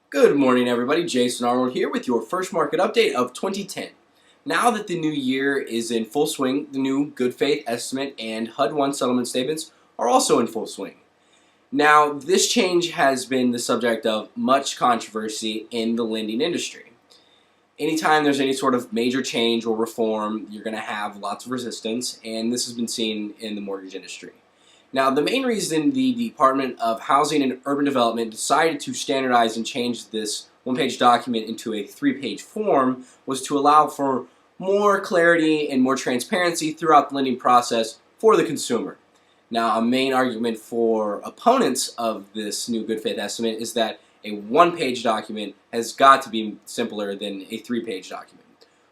Good morning, everybody. Jason Arnold here with your first market update of 2010. Now that the new year is in full swing, the new good faith estimate and HUD-1 settlement statements are also in full swing. Now, this change has been the subject of much controversy in the lending industry. Anytime there's any sort of major change or reform, you're going to have lots of resistance, and this has been seen in the mortgage industry. Now, the main reason the Department of Housing and Urban Development decided to standardize and change this one-page document into a three-page form was to allow for more clarity and more transparency throughout the lending process for the consumer. Now, a main argument for opponents of this new good faith estimate is that a one-page document has got to be simpler than a three-page document.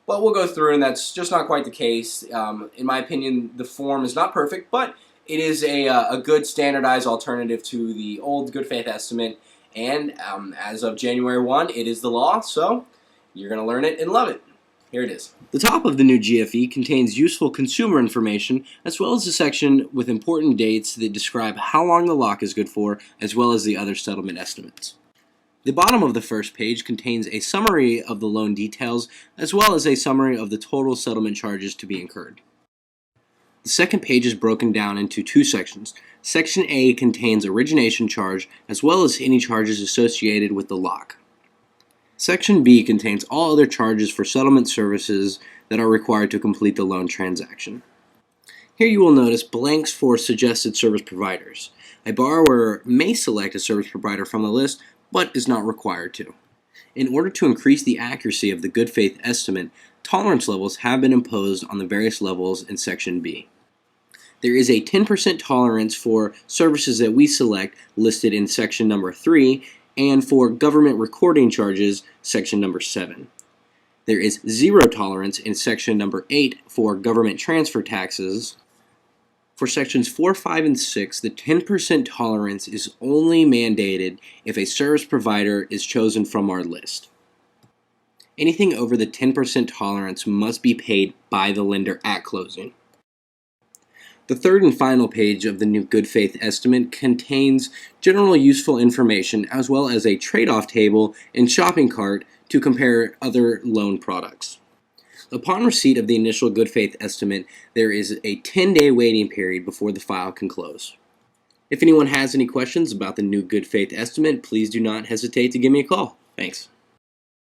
But we'll go through, and that's just not quite the case. In my opinion, the form is not perfect, but it is a good standardized alternative to the old good faith estimate, and as of January 1, it is the law, so you're going to learn it and love it. Here it is. The top of the new GFE contains useful consumer information, as well as a section with important dates that describe how long the lock is good for, as well as the other settlement estimates. The bottom of the first page contains a summary of the loan details, as well as a summary of the total settlement charges to be incurred. The second page is broken down into two sections. Section A contains origination charge, as well as any charges associated with the lock. Section B contains all other charges for settlement services that are required to complete the loan transaction. Here you will notice blanks for suggested service providers. A borrower may select a service provider from the list, but is not required to. In order to increase the accuracy of the good faith estimate, tolerance levels have been imposed on the various levels in Section B. There is a 10% tolerance for services that we select listed in section number 3 and for government recording charges section number 7. There is 0 tolerance in section number 8 for government transfer taxes. For sections 4, 5, and 6, the 10% tolerance is only mandated if a service provider is chosen from our list. Anything over the 10% tolerance must be paid by the lender at closing. The third and final page of the new good faith estimate contains general useful information as well as a trade-off table and shopping cart to compare other loan products. Upon receipt of the initial good faith estimate, there is a 10-day waiting period before the file can close. If anyone has any questions about the new good faith estimate, please do not hesitate to give me a call. Thanks.